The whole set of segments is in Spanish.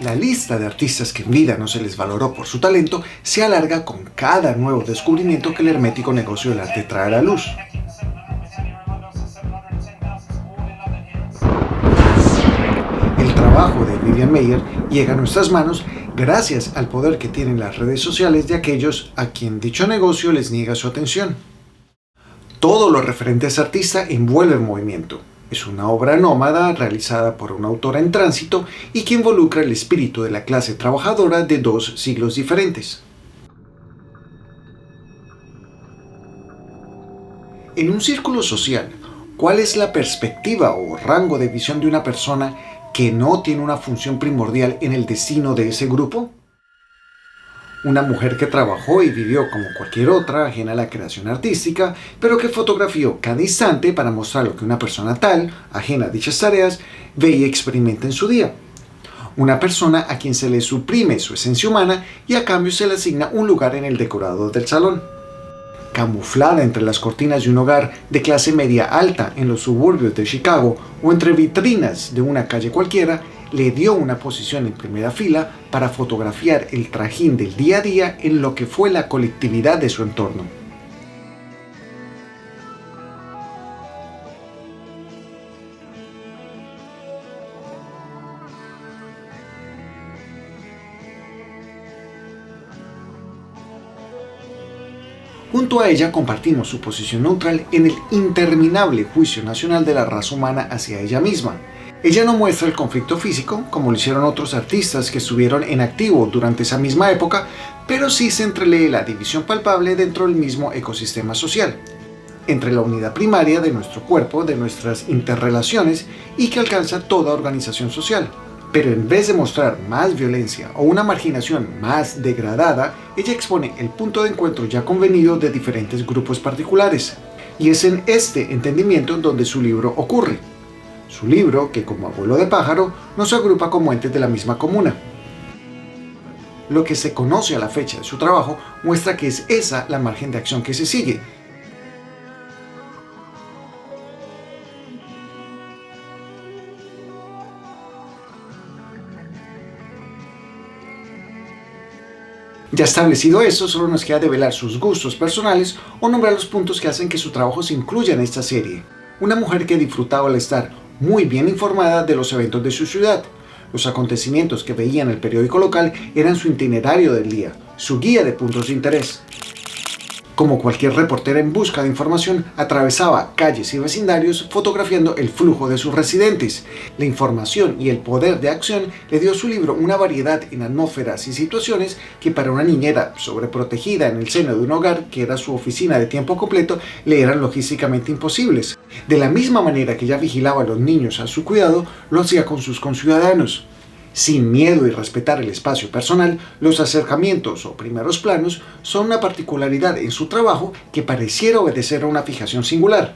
La lista de artistas que en vida no se les valoró por su talento se alarga con cada nuevo descubrimiento que el hermético negocio del arte trae a la luz. El trabajo de Vivian Maier llega a nuestras manos gracias al poder que tienen las redes sociales de aquellos a quien dicho negocio les niega su atención. Todo lo referente a ese artista envuelve el movimiento. Es una obra nómada realizada por una autora en tránsito y que involucra el espíritu de la clase trabajadora de dos siglos diferentes. En un círculo social, ¿cuál es la perspectiva o rango de visión de una persona que no tiene una función primordial en el destino de ese grupo? Una mujer que trabajó y vivió como cualquier otra, ajena a la creación artística, pero que fotografió cada instante para mostrar lo que una persona tal, ajena a dichas tareas, ve y experimenta en su día. Una persona a quien se le suprime su esencia humana y a cambio se le asigna un lugar en el decorado del salón. Camuflada entre las cortinas de un hogar de clase media alta en los suburbios de Chicago o entre vitrinas de una calle cualquiera, le dio una posición en primera fila para fotografiar el trajín del día a día en lo que fue la colectividad de su entorno. Junto a ella compartimos su posición neutral en el interminable juicio nacional de la raza humana hacia ella misma. Ella no muestra el conflicto físico, como lo hicieron otros artistas que estuvieron en activo durante esa misma época, pero sí se entrelee la división palpable dentro del mismo ecosistema social, entre la unidad primaria de nuestro cuerpo, de nuestras interrelaciones y que alcanza toda organización social. Pero en vez de mostrar más violencia o una marginación más degradada, ella expone el punto de encuentro ya convenido de diferentes grupos particulares. Y es en este entendimiento donde su libro ocurre. Su libro, que como abuelo de pájaro, nos agrupa como entes de la misma comuna. Lo que se conoce a la fecha de su trabajo muestra que es esa la margen de acción que se sigue. Ya establecido esto, solo nos queda develar sus gustos personales o nombrar los puntos que hacen que su trabajo se incluya en esta serie. Una mujer que disfrutaba al estar muy bien informada de los eventos de su ciudad. Los acontecimientos que veía en el periódico local eran su itinerario del día, su guía de puntos de interés. Como cualquier reportera en busca de información, atravesaba calles y vecindarios fotografiando el flujo de sus residentes. La información y el poder de acción le dio a su libro una variedad en atmósferas y situaciones que para una niñera sobreprotegida en el seno de un hogar que era su oficina de tiempo completo le eran logísticamente imposibles. De la misma manera que ella vigilaba a los niños a su cuidado, lo hacía con sus conciudadanos. Sin miedo y respetar el espacio personal, los acercamientos o primeros planos son una particularidad en su trabajo que pareciera obedecer a una fijación singular,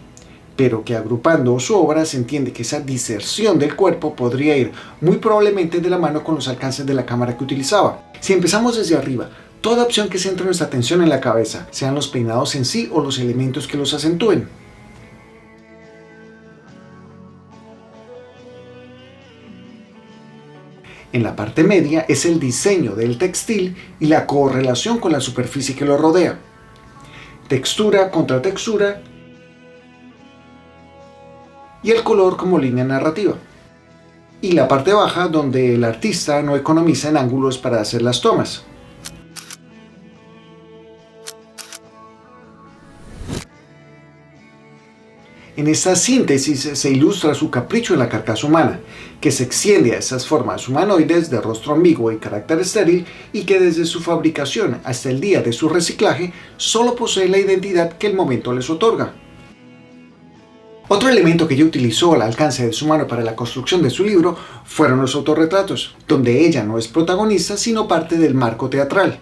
pero que agrupando su obra se entiende que esa diserción del cuerpo podría ir muy probablemente de la mano con los alcances de la cámara que utilizaba. Si empezamos desde arriba, toda opción que centre nuestra atención en la cabeza, sean los peinados en sí o los elementos que los acentúen. En la parte media es el diseño del textil y la correlación con la superficie que lo rodea. Textura contra textura y el color como línea narrativa. Y la parte baja donde el artista no economiza en ángulos para hacer las tomas. En esta síntesis se ilustra su capricho en la carcasa humana, que se extiende a esas formas humanoides de rostro ambiguo y carácter estéril y que desde su fabricación hasta el día de su reciclaje solo posee la identidad que el momento les otorga. Otro elemento que ella utilizó al alcance de su mano para la construcción de su libro fueron los autorretratos, donde ella no es protagonista sino parte del marco teatral.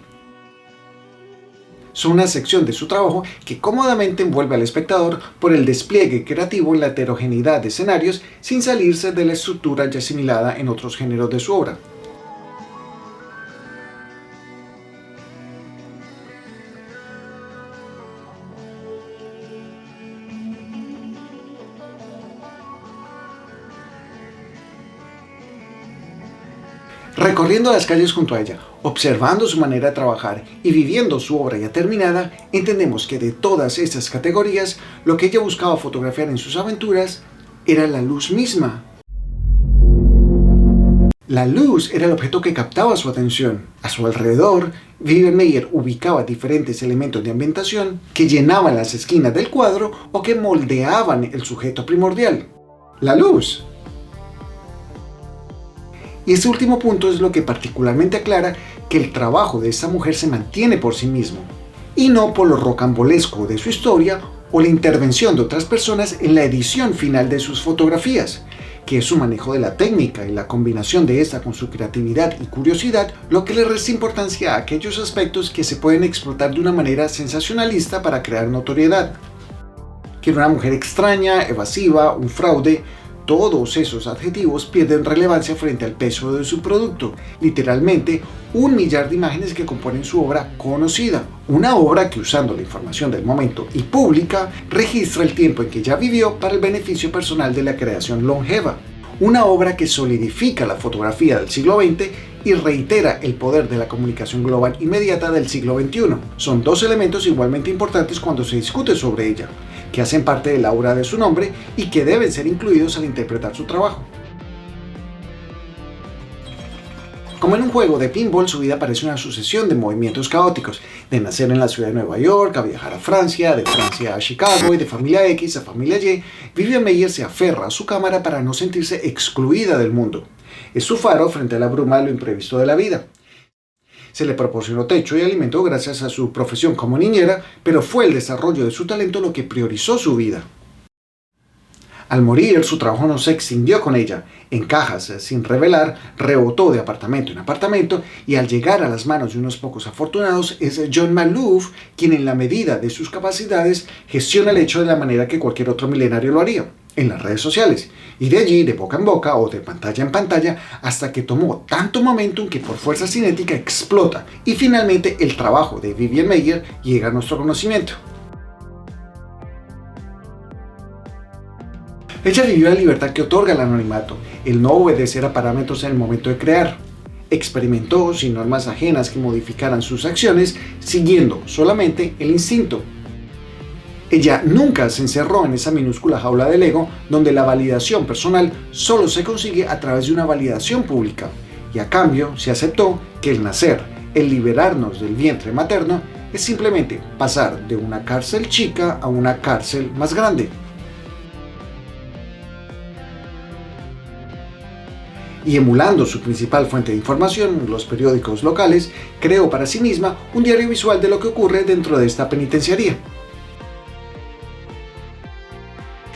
Son una sección de su trabajo que cómodamente envuelve al espectador por el despliegue creativo y la heterogeneidad de escenarios sin salirse de la estructura ya asimilada en otros géneros de su obra. Recorriendo las calles junto a ella, observando su manera de trabajar y viviendo su obra ya terminada, entendemos que de todas estas categorías, lo que ella buscaba fotografiar en sus aventuras era la luz misma. La luz era el objeto que captaba su atención. A su alrededor, Vivian Maier ubicaba diferentes elementos de ambientación que llenaban las esquinas del cuadro o que moldeaban el sujeto primordial: la luz. Y este último punto es lo que particularmente aclara que el trabajo de esta mujer se mantiene por sí mismo, y no por lo rocambolesco de su historia o la intervención de otras personas en la edición final de sus fotografías, que es su manejo de la técnica y la combinación de esta con su creatividad y curiosidad lo que le resta importancia a aquellos aspectos que se pueden explotar de una manera sensacionalista para crear notoriedad. Que era una mujer extraña, evasiva, un fraude. Todos esos adjetivos pierden relevancia frente al peso de su producto, literalmente 1 millar de imágenes que componen su obra conocida, una obra que, usando la información del momento y pública, registra el tiempo en que ella vivió para el beneficio personal de la creación longeva, una obra que solidifica la fotografía del siglo XX y reitera el poder de la comunicación global inmediata del siglo XXI. Son dos elementos igualmente importantes cuando se discute sobre ella, que hacen parte de la aura de su nombre y que deben ser incluidos al interpretar su trabajo. Como en un juego de pinball, su vida parece una sucesión de movimientos caóticos, de nacer en la ciudad de Nueva York, a viajar a Francia, de Francia a Chicago y de familia X a familia Y. Vivian Maier se aferra a su cámara para no sentirse excluida del mundo. Es su faro frente a la bruma de lo imprevisto de la vida. Se le proporcionó techo y alimento gracias a su profesión como niñera, pero fue el desarrollo de su talento lo que priorizó su vida. Al morir, su trabajo no se extinguió con ella. En cajas, sin revelar, rebotó de apartamento en apartamento y al llegar a las manos de unos pocos afortunados es John Maloof quien, en la medida de sus capacidades, gestiona el hecho de la manera que cualquier otro milenario lo haría, en las redes sociales, y de allí, de boca en boca o de pantalla en pantalla, hasta que tomó tanto momentum que por fuerza cinética explota y finalmente el trabajo de Vivian Maier llega a nuestro conocimiento. Ella vivió la libertad que otorga el anonimato, el no obedecer a parámetros en el momento de crear. Experimentó sin normas ajenas que modificaran sus acciones, siguiendo solamente el instinto. Ella nunca se encerró en esa minúscula jaula del ego, donde la validación personal solo se consigue a través de una validación pública, y a cambio se aceptó que el nacer, el liberarnos del vientre materno, es simplemente pasar de una cárcel chica a una cárcel más grande. Y emulando su principal fuente de información, los periódicos locales, creó para sí misma un diario visual de lo que ocurre dentro de esta penitenciaría.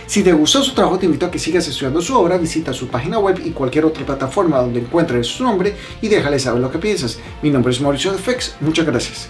Si te gustó su trabajo, te invito a que sigas estudiando su obra, visita su página web y cualquier otra plataforma donde encuentres su nombre y déjale saber lo que piensas. Mi nombre es Mauricio de Fex, muchas gracias.